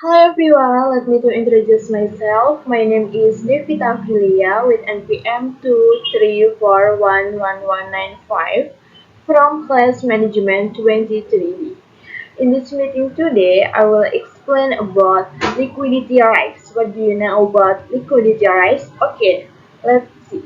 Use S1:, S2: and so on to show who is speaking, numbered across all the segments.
S1: Hi everyone, let me to introduce myself. My name is Devita Filia with NPM 234111195 from Class Management 23. In this meeting today, I will explain about liquidity risk. What do you know about liquidity risk? Okay, let's see.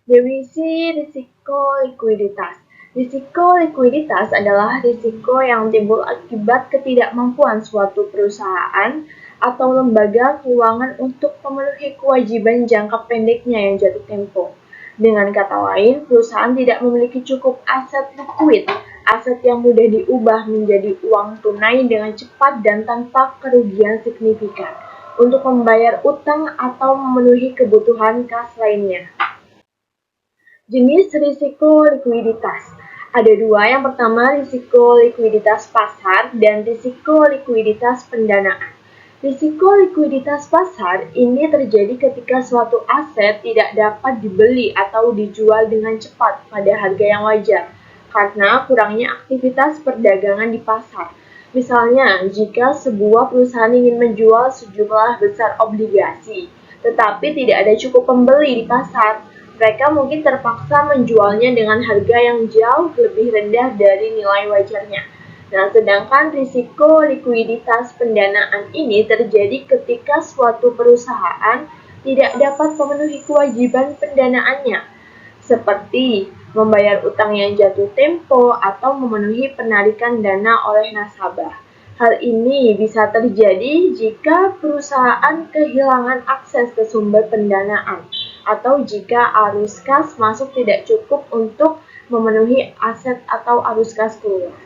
S1: Definisi risiko likuiditas. Risiko likuiditas adalah risiko yang timbul akibat ketidakmampuan suatu perusahaan atau lembaga keuangan untuk memenuhi kewajiban jangka pendeknya yang jatuh tempo. Dengan kata lain, perusahaan tidak memiliki cukup aset likuid, aset yang mudah diubah menjadi uang tunai dengan cepat dan tanpa kerugian signifikan untuk membayar utang atau memenuhi kebutuhan kas lainnya. Jenis risiko likuiditas. Ada dua, yang pertama risiko likuiditas pasar dan risiko likuiditas pendanaan. Risiko likuiditas pasar ini terjadi ketika suatu aset tidak dapat dibeli atau dijual dengan cepat pada harga yang wajar karena kurangnya aktivitas perdagangan di pasar. Misalnya, jika sebuah perusahaan ingin menjual sejumlah besar obligasi, tetapi tidak ada cukup pembeli di pasar, mereka mungkin terpaksa menjualnya dengan harga yang jauh lebih rendah dari nilai wajarnya. Nah, sedangkan risiko likuiditas pendanaan ini terjadi ketika suatu perusahaan tidak dapat memenuhi kewajiban pendanaannya, seperti membayar utang yang jatuh tempo atau memenuhi penarikan dana oleh nasabah. Hal ini bisa terjadi jika perusahaan kehilangan akses ke sumber pendanaan atau jika arus kas masuk tidak cukup untuk memenuhi aset atau arus kas keluar.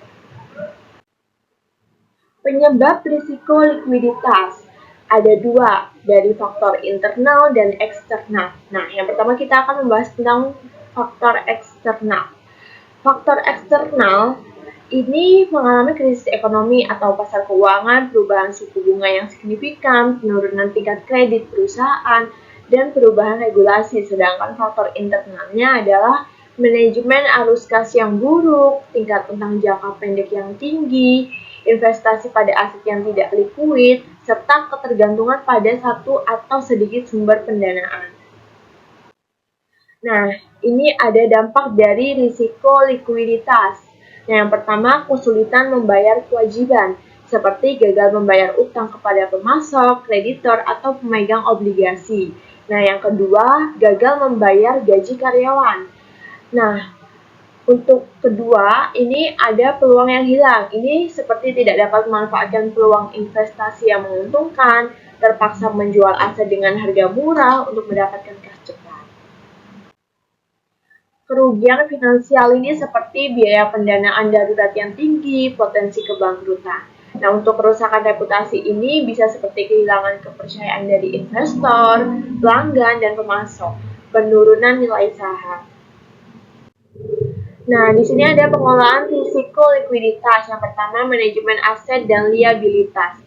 S1: Penyebab risiko likuiditas ada dua, dari faktor internal dan eksternal. Nah, yang pertama kita akan membahas tentang faktor eksternal. Faktor eksternal ini mengalami krisis ekonomi atau pasar keuangan, perubahan suku bunga yang signifikan, penurunan tingkat kredit perusahaan, dan perubahan regulasi. Sedangkan faktor internalnya adalah manajemen arus kas yang buruk, tingkat utang jangka pendek yang tinggi, investasi pada aset yang tidak likuid, serta ketergantungan pada satu atau sedikit sumber pendanaan. Nah, ini ada dampak dari risiko likuiditas. Nah, yang pertama, kesulitan membayar kewajiban, seperti gagal membayar utang kepada pemasok, kreditor, atau pemegang obligasi. Nah, yang kedua, gagal membayar gaji karyawan. Nah, untuk kedua, ini ada peluang yang hilang. Ini seperti tidak dapat memanfaatkan peluang investasi yang menguntungkan, terpaksa menjual aset dengan harga murah untuk mendapatkan kas cepat. Kerugian finansial ini seperti biaya pendanaan darurat yang tinggi, potensi kebangkrutan. Nah, untuk kerusakan reputasi ini bisa seperti kehilangan kepercayaan dari investor, pelanggan, dan pemasok, penurunan nilai saham. Nah, di sini ada pengelolaan risiko likuiditas. Yang pertama, manajemen aset dan liabilitas.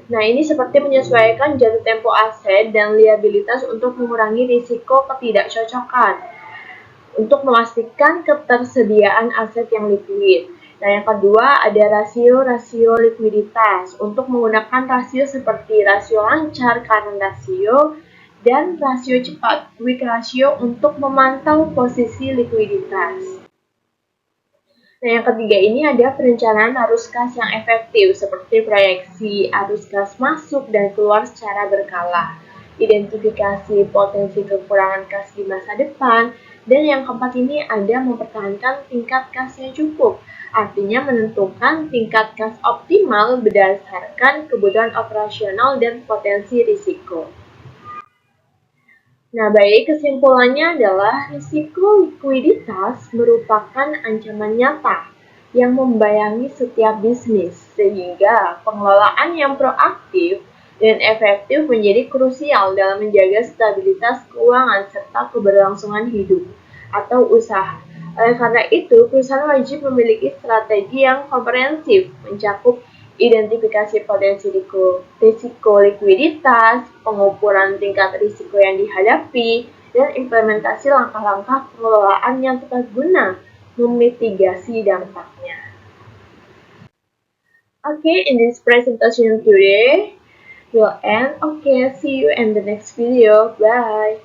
S1: Nah, ini seperti menyesuaikan jatuh tempo aset dan liabilitas untuk mengurangi risiko ketidakcocokan, untuk memastikan ketersediaan aset yang likuid. Nah, yang kedua ada rasio likuiditas, untuk menggunakan rasio seperti rasio lancar, current ratio, dan rasio cepat, quick ratio, untuk memantau posisi likuiditas. Nah, yang ketiga ini ada perencanaan arus kas yang efektif, seperti proyeksi arus kas masuk dan keluar secara berkala, identifikasi potensi kekurangan kas di masa depan, dan yang keempat ini ada mempertahankan tingkat kas yang cukup, artinya menentukan tingkat kas optimal berdasarkan kebutuhan operasional dan potensi risiko. Nah, baik, kesimpulannya adalah risiko likuiditas merupakan ancaman nyata yang membayangi setiap bisnis, sehingga pengelolaan yang proaktif dan efektif menjadi krusial dalam menjaga stabilitas keuangan serta keberlangsungan hidup atau usaha. Oleh karena itu, perusahaan wajib memiliki strategi yang komprehensif, mencakup identifikasi potensi risiko likuiditas, pengukuran tingkat risiko yang dihadapi, dan implementasi langkah-langkah pengelolaan yang tepat guna memitigasi dampaknya. Okay, in this presentation today, we'll end. Okay, see you in the next video. Bye.